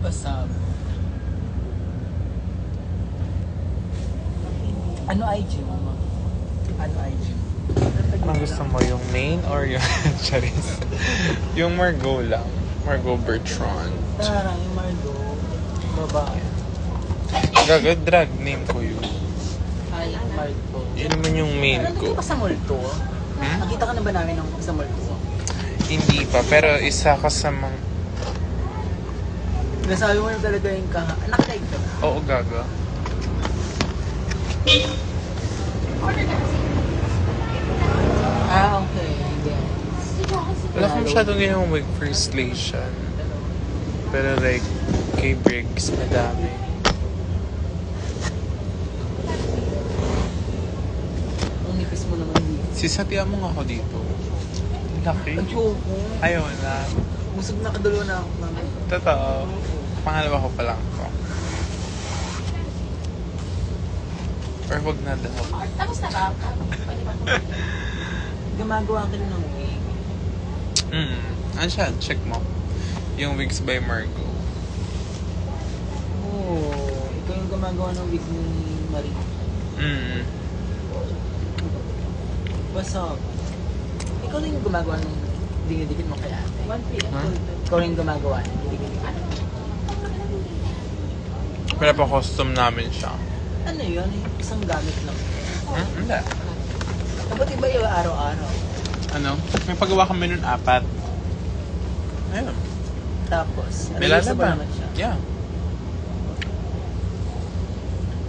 Basta. Ano IG mo? Ano IG? Ang gusto mo, yung main or yung Charis? Yung Margot lang. Margot Bertrand. Tarang yung Margot. Babae. Gaga, drag name ko yun. Ay, Margot. Yun naman yung main Nandito ko. pa sa multo? Nakita ka na ba namin ng sa multo? Hindi pa, pero isa ka sa mga... Nasabi mo na talaga yung nakalive ka na? Oo, gaga. Ah, okay. Yes. Wala ko masyadong ginawang wig for installation. Pero like, kay Briggs, madami. Ang nipis mo naman dito. Sisatian mo nga ako dito. Laki. Ayoko. Ayaw na. Busog na kadalo na ako namin. Totoo. Pangalawa ko pa lang to. Or wag na daw. Tapos na ba? Gumagawa ka rin ng wig. Ano siya? Check mo. Yung Wigs by Margot. Oo. Ikaw yung gumagawa ng wig ni Marie. Basta. Ikaw rin yung gumagawa ng dingidikit mo kay ate. 1 p.m. Huh? Ikaw rin yung gumagawa ng dingidikit. Wala pa custom namin siya. Ano yun? Isang gamit lang. Hindi. Dapat iba yung araw-araw. Ano? May paggawa kami nun 4. Ayun. Tapos, Nilala reusable ba? naman siya. Yeah.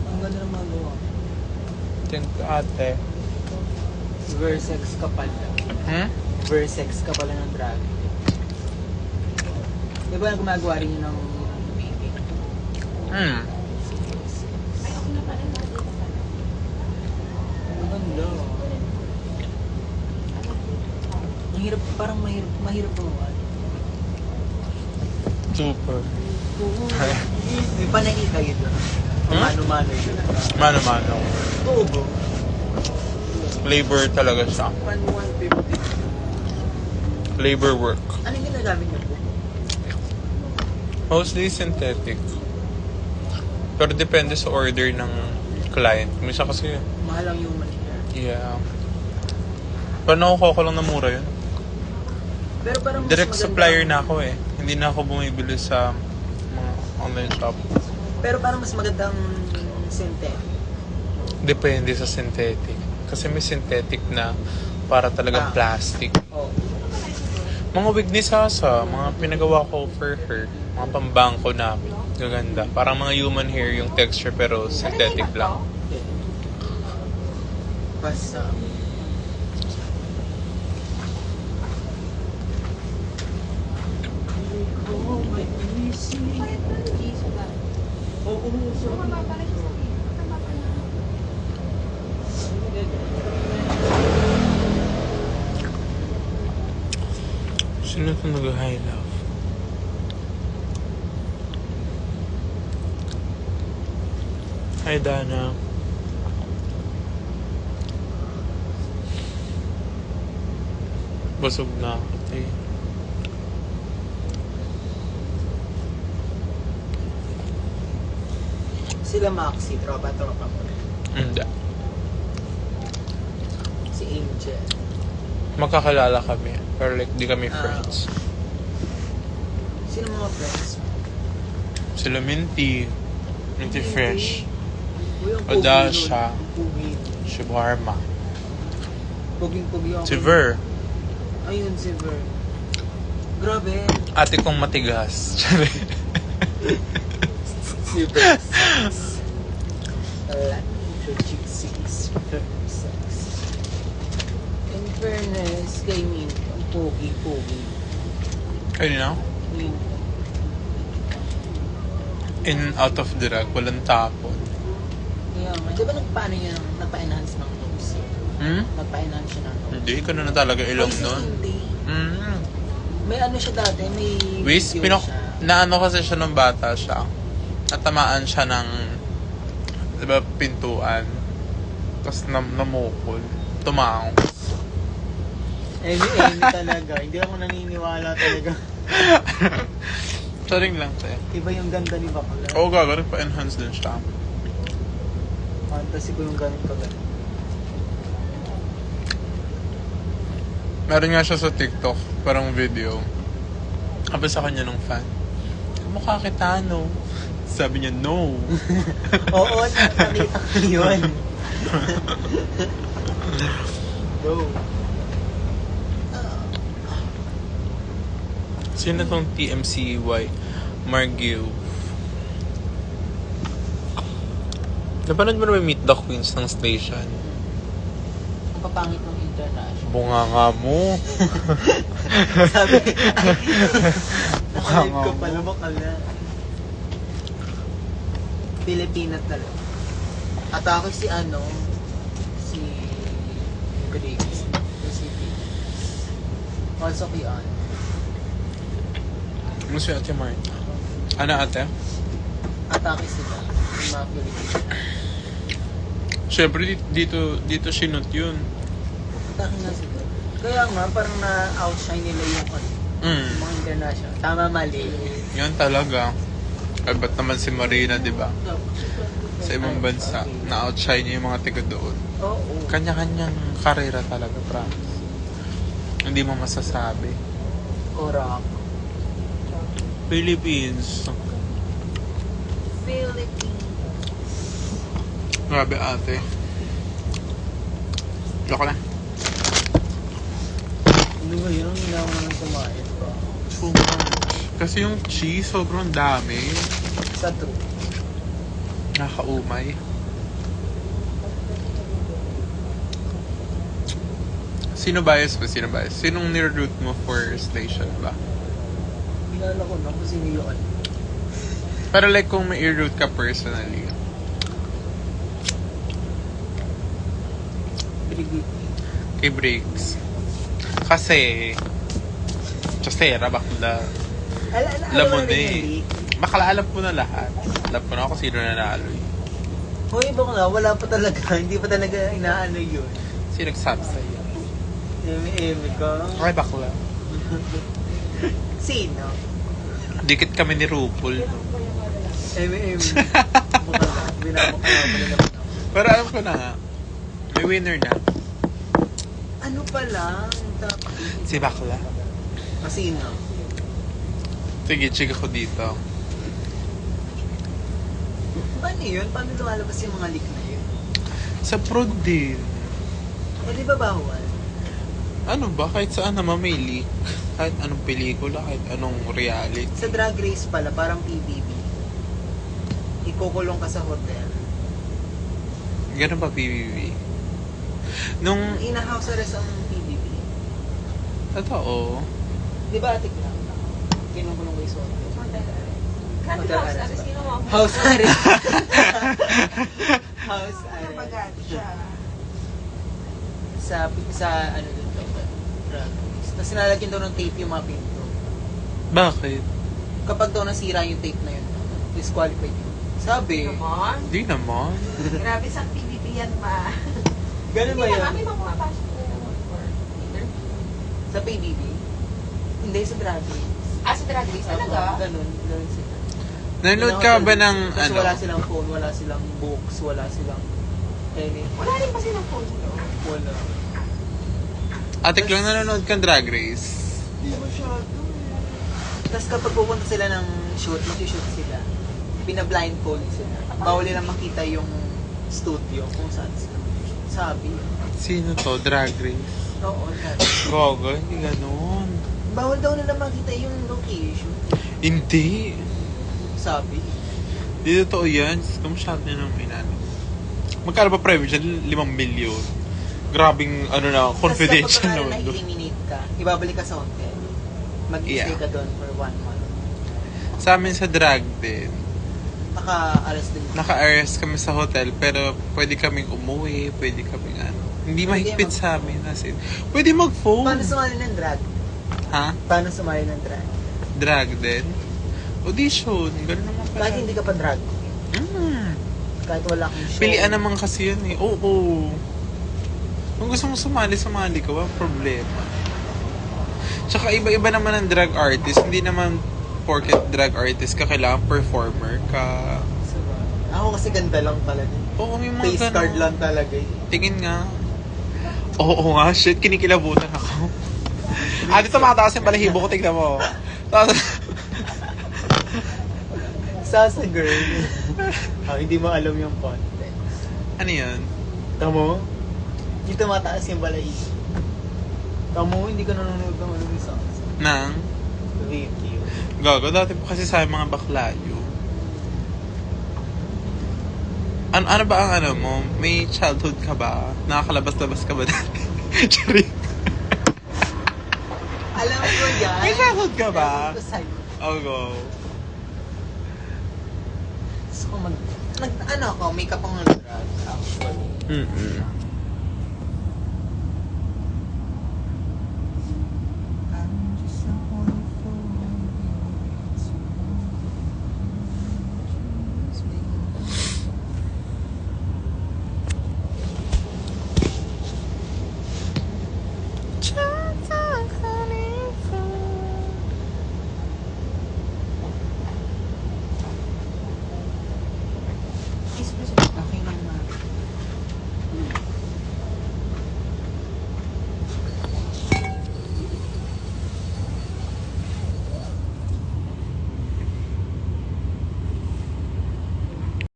Ang ganda ng magawa. Thank you, ate. Versex ka pala. Versex ka pala ng drag. Di ba gumagawa rin yun ng baby? Ang ganda. Mahirap, parang mahirap gumawa. Super. May panay kayo doon. Mano-mano yun. Mano-mano. Oo bro. Labor talaga siya. 150. Labor work. Ano yung ginagamit niyo po? Mostly synthetic. Pero depende sa order ng client. Minsan kasi, Mahal ang human hair. yeah. Pero nakukuha ko lang na mura yun. Pero parang mas Direct maganda- supplier na ako eh. Hindi na ako bumibili sa mga online shop. Pero parang mas magandang synthetic. Depende sa synthetic. Kasi may synthetic na para talagang plastic. Oh. Mga wig ni Sasa, mga pinagawa ko for her. Mga pambangko namin. Gaganda. Parang mga human hair yung texture pero synthetic lang. Basta. Sino ito nag-high love? Hi, Dana. Busog na ako, eh. Sila Maxi, tropa-tropa mo rin. Hindi. Si Angel. Magkakalala kami. Pero like, di kami Ah. friends. Sino mga friends? Sila Minty. Minty Fresh. Uy, ang Odasha. Pugi. Shawarma. Puging-pugi ako. Si Ver. Ayun, si Ver. Grabe. Ate kong matigas. Si Ver. Chicks. In fairness, kay Min, ang pugi-pugi. Ayun na. Min. In out of drag. Walang tapon. Kaya nga, di ba nagpa-enhance ng nose? Nagpa-enhance siya ng nose. Hindi ko na talaga ilong Ay, si nun. Hindi. May ano siya dati, may Wiz, video siya. naano kasi siya nung bata siya. Natamaan siya ng, di ba, pintuan. Tapos namukol. Tumaong. Emi talaga. Hindi ako naniniwala talaga. Contouring lang tayo. Iba yung ganda ni Bakla. Oo, gagawin pa enhance din siya. Fantasy ko yung ganit ko ganit. Meron nga siya sa TikTok, parang video. Sabi sa kanya ng fan, mukha kita, no? Sabi niya, no. Oo, nakita ko yun. Go. Sino tong TMCY? Margiew. Napanood mo na ba Meet the Queens ng station? Ang papangit ng international. Bunga nga mo. Sabi, nakalive ko mo. pala Bakla. Pilipina talaga. At ako si si Briggs. Si Briggs. Also kay Ann. Ano si Ate Marta? Ano ate? Atake sila. Yung mga Pilipina. Siyempre, dito sinot yun. Atake nga sila. Kaya nga, parang na-outshine nila yung yung mga international. Tama, mali. Yan talaga. Ay, ba't naman si Marina, di ba? Sa ibang bansa, na-outshine niya yung mga tiga doon. Oo. Kanya-kanyang karera talaga, promise. Hindi mo masasabi. Correct. Philippines. Philippines. Grabe ate. Loko na. Ano ba yun? Hindi ako naman kumain pa. Too much. Kasi yung cheese, sobrang dami. Sa true. Nakakaumay. Sino bias ba? Sino bias? Sinong niroot mo for station ba? Kilala ko na kung sino yun. Pero like kung may i-root ka personally. Brigid. Kay Briggs. Kasi bakla. Alam mo na eh. Bakla alam ko na lahat. Alam ko na kung sino nanalo eh. Hoy, bakla, wala pa talaga. Hindi pa talaga inaano yun. Sino nagsabi sa'yo? Eme ka. Ay, bakla. Sino? Dikit kami ni RuPaul. Eme. Bakla. Binabakla pa na naman ako. Pero alam ko na nga. May winner na. Ano pala? Si bakla. Sino? Sige, check ako dito. Paano yun? Paano lumalabas yung mga leak na yun? Sa prod din. Eh, di ba bawal? Ano ba? Kahit saan naman may leak. Kahit anong pelikula, kahit anong reality. Sa Drag Race pala, parang PBB. Ikukulong ka sa hotel. Ganun ba PBB? Nung, In-house arrest ang PBB. totoo, Di ba atik lang? Kinukulong kayo sa hotel. Kan Hotel house arrest. arrest, ginawa mo. House arrest. House Nabagat arrest. siya. Sa ano dun daw, Drag Race. Tapos nilalagyan daw ng tape yung mga pinto. bakit? Kapag daw nasira yung tape na yun, disqualified yun. Sabi, Naman. Di naman. Grabe sa PBB yan pa. ganun ba Hindi yun? naman, may mga pumapasok na naman for interview. Sa PBB? Hindi, sa Drag Race. Sa drag race talaga? Ganun sila. Nanood ka ba ng, Kasi ano? wala silang phone, wala silang books, wala silang any. Wala rin pa silang phone no? Wala. Atik lang nanonood kang Drag Race. Hindi masyado. Tapos kapag pupunta sila ng shoot, mag-shoot sila, bina-blindfold sila. Bawal nilang makita yung studio kung saan sila. Sabi. Sino to? Drag Race? Oo, sabi. Gogo, hindi ganun. Bawal daw nila makita yung location. Hindi. Sabi. Di totoo yan. Kung masyado nyo nang inano. Magkano ba private dyan? 5 milyon. Grabing, confidential Tapos naman kapag doon. na-eliminate ka, ibabalik ka sa hotel. Mag-stay Yeah. ka doon for 1 month. Sa amin sa drag din. Naka-arrest din. Naka-arrest kami sa hotel, pero pwede kaming umuwi, pwede kaming Hindi mahigpit mag- sa amin. As in, pwede mag-phone. Paano sumali ng drag? Ha? Paano sumali ng drag? Drag din. Audition. Ganun naman pala. Kahit hindi ka pa drag. Kahit wala kang show. Pilian naman kasi yun eh. Oo. Kung gusto mo sumali ka. Walang problema. Tsaka iba-iba naman ang drag artist. Hindi naman porket drag artist ka, kailangan performer ka. Ako kasi ganda lang talaga. Oo, may mga Face ganun. card lang talaga eh. Tingin nga. Oo nga, shit, kinikilabutan ako. Dito tumataas yung balahibo ko, tignan mo. Tapos, Sasa girl. Hindi mo alam yung context. ano yun? Tamo? Hindi tumataas yung balay. Tamo, hindi ka nanonood ng ano ni Sasa. Nang? Review. Gago, dati po kasi sa mga baklayo. Ano ba ang ano mo? May childhood ka ba? Nakakalabas-labas ka ba dati? Charing. Alam ko yan. May childhood ka ba? Alam ko sa'yo. Oh, go. Gusto ko ano ako, makeup ako ng drag actually. Mm-mm.